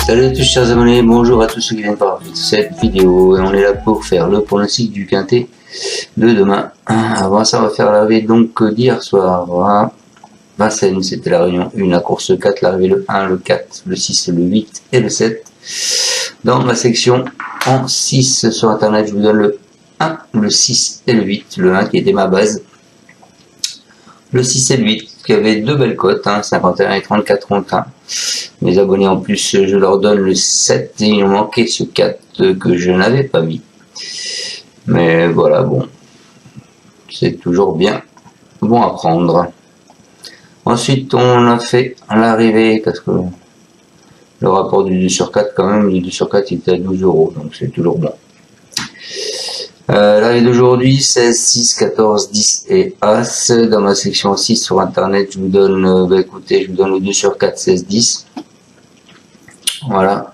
Salut à tous chers abonnés, bonjour à tous ceux qui viennent voir cette vidéo et on est là pour faire le pronostic du quintet de demain. Avant ça on va faire l'arrivée donc d'hier soir à Vincennes, c'était la réunion 1, la course 4, l'arrivée le 1, le 4, le 6, le 8 et le 7. Dans ma section en 6 sur internet je vous donne le 1, le 6 et le 8, le 1 qui était ma base. Le 6 et le 8 qui avait deux belles cotes, 51 et 34 contre 1. Mes abonnés en plus je leur donne le 7 et il manquait ce 4 que je n'avais pas mis. Mais voilà, bon, c'est toujours bien bon à prendre. Ensuite on a fait l'arrivée, parce que le rapport du 2 sur 4 quand même, le 2 sur 4 il était à 12 €, donc c'est toujours bon. L'arrivée d'aujourd'hui 16, 6, 14, 10 et As. Dans ma section 6 sur internet je vous donne, écoutez, je vous donne le 2 sur 4, 16, 10. Voilà.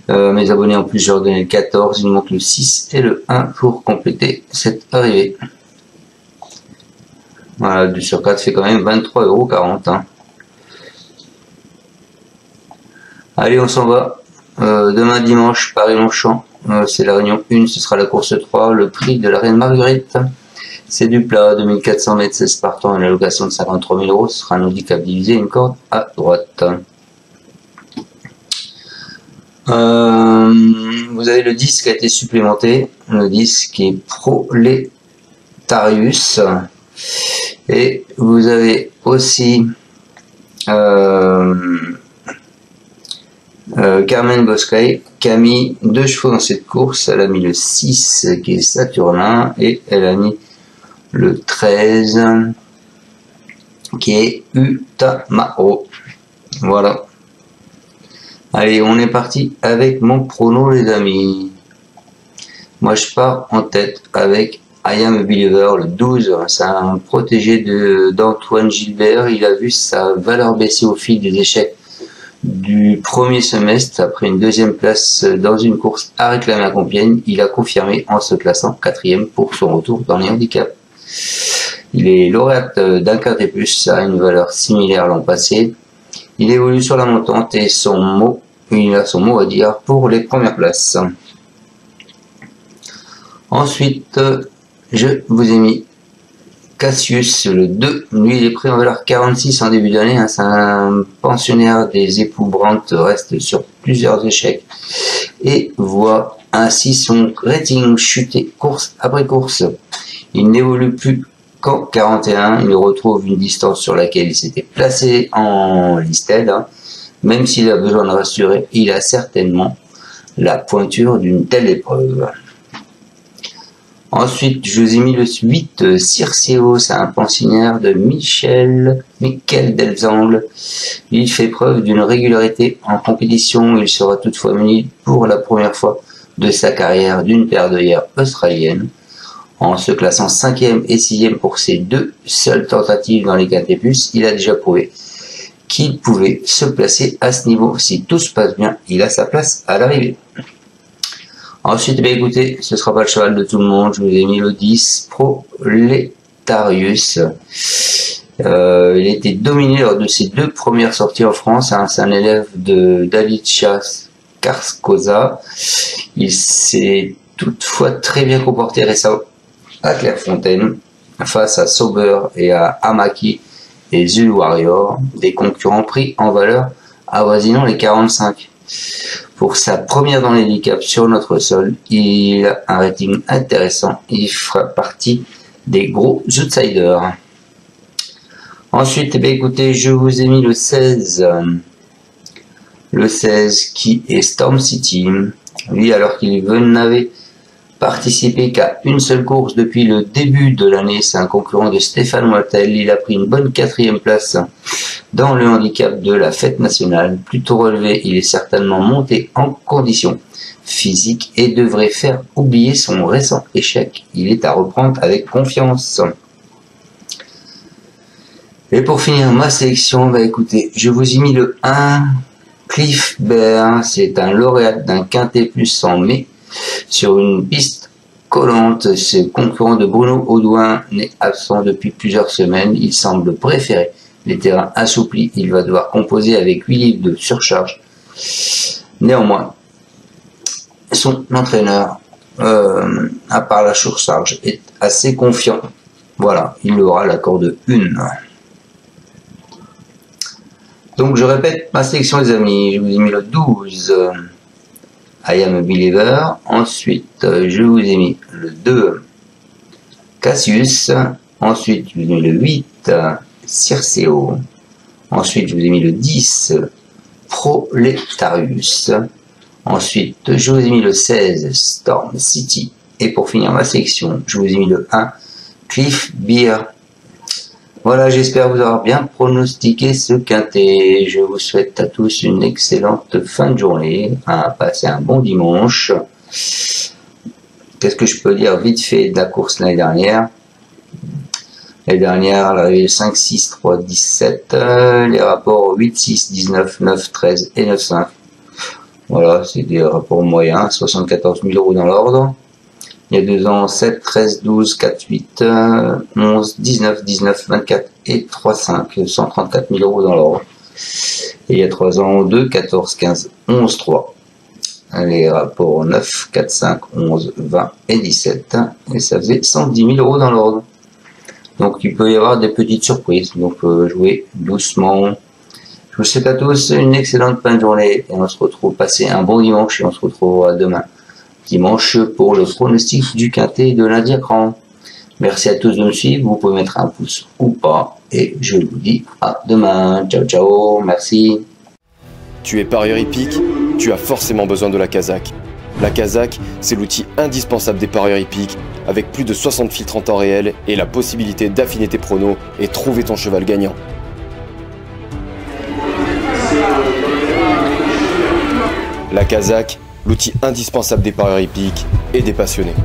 Mes abonnés en plus je leur donne le 14, il manque le 6 et le 1 pour compléter cette arrivée. Voilà, 2 sur 4 fait quand même 23,40 €. Allez, on s'en va. Demain dimanche, Paris-Longchamp. C'est la réunion 1, ce sera la course 3, le prix de la Reine Marguerite. C'est du plat, 2400 mètres, 16 partants, une allocation de 53 000 €. Ce sera un handicap divisé, une corde à droite. Vous avez le 10 qui a été supplémenté, le 10 qui est Prolétarius. Et vous avez aussi Carmen Boscaï qui a mis 2 chevaux dans cette course. Elle a mis le 6 qui est Saturnin et elle a mis le 13 qui est Utamaro. Voilà. Allez, on est parti avec mon prono les amis. Moi je pars en tête avec I Am a Believer, le 12. C'est un protégé d'Antoine Gilbert. Il a vu sa valeur baisser au fil des échecs du premier semestre. Après une deuxième place dans une course à réclamer à Compiègne, il a confirmé en se classant 4e pour son retour dans les handicaps. Il est lauréat d'un quintet plus à une valeur similaire l'an passé. Il évolue sur la montante et il a son mot à dire pour les premières places. Ensuite, je vous ai mis Cassius, le 2, lui il est pris en valeur 46 en début d'année, c'est un pensionnaire des époux Brandt, reste sur plusieurs échecs et voit ainsi son rating chuter course après course. Il n'évolue plus qu'en 41, il retrouve une distance sur laquelle il s'était placé en listed, même s'il a besoin de rassurer, il a certainement la pointure d'une telle épreuve. Ensuite, je vous ai mis le 8, Circeo, c'est un pensionnaire de Michael Delzangle. Il fait preuve d'une régularité en compétition. Il sera toutefois muni pour la première fois de sa carrière d'une paire d'œillères australienne. En se classant 5e et 6e pour ses 2 seules tentatives dans les quintets plus, il a déjà prouvé qu'il pouvait se placer à ce niveau. Si tout se passe bien, il a sa place à l'arrivée. Ensuite, écoutez, ce sera pas le cheval de tout le monde, je vous ai mis le 10, Prolétarius. Il était dominé lors de ses 2 premières sorties en France, c'est un élève de Dalicia Karskoza. Il s'est toutefois très bien comporté récemment à Clairefontaine, face à Sauber et à Amaki et Zulu Warrior, des concurrents pris en valeur avoisinant les 45. Pour sa première dans l'handicap sur notre sol, il a un rating intéressant. Il fera partie des gros outsiders. Ensuite, écoutez, je vous ai mis le 16. Le 16 qui est Storm City. Lui, alors qu'il n'avait participé qu'à une seule course depuis le début de l'année, c'est un concurrent de Stéphane Wattel. Il a pris une bonne 4e place dans le handicap de la fête nationale. Plutôt relevé, il est certainement monté en condition physique et devrait faire oublier son récent échec. Il est à reprendre avec confiance. Et pour finir ma sélection, écoutez, je vous ai mis le 1, Cliff Bear. C'est un lauréat d'un quintet plus en mai sur une piste collante. Ce concurrent de Bruno Audouin n'est absent depuis plusieurs semaines. Il semble préférer les terrains assouplis. Il va devoir composer avec 8 livres de surcharge Néanmoins, son entraîneur, à part la surcharge, est assez confiant. Voilà, il aura l'accord de 1. Donc je répète ma sélection les amis, je vous ai mis le 12, I Am a Believer. Ensuite je vous ai mis le 2, Cassius. Ensuite je vous ai mis le 8, Circeo. Ensuite je vous ai mis le 10, Proletarius. Ensuite je vous ai mis le 16, Storm City. Et pour finir ma sélection, je vous ai mis le 1, Cliff Beer. Voilà, j'espère vous avoir bien pronostiqué ce quintet. Je vous souhaite à tous une excellente fin de journée. Passez un bon dimanche. Qu'est-ce que je peux dire vite fait de la course l'année dernière? L'année dernière, elle avait 5, 6, 3, 17. Les rapports 8, 6, 19, 9, 13 et 9, 5. Voilà, c'est des rapports moyens. 74 000 € dans l'ordre. Il y a 2 ans, 7, 13, 12, 4, 8, 11, 19, 19, 24 et 3, 5, 134 000 € dans l'ordre. Et il y a 3 ans, 2, 14, 15, 11, 3. Les rapports 9, 4, 5, 11, 20 et 17. Et ça faisait 110 000 € dans l'ordre. Donc il peut y avoir des petites surprises. Donc jouez doucement. Je vous souhaite à tous une excellente fin de journée. Et on se retrouve, passer un bon dimanche et on se retrouvera demain. Dimanche pour le pronostic du quintet de lundi à cran. Merci à tous de me suivre, vous pouvez mettre un pouce ou pas, et je vous dis à demain. Ciao ciao, merci. Tu es parieur hippique, tu as forcément besoin de la Kazakh. La Kazakh, c'est l'outil indispensable des parieurs hippiques, avec plus de 60 filtres en temps réel et la possibilité d'affiner tes pronos et trouver ton cheval gagnant. La Kazakh, l'outil indispensable des parieurs hippiques et des passionnés.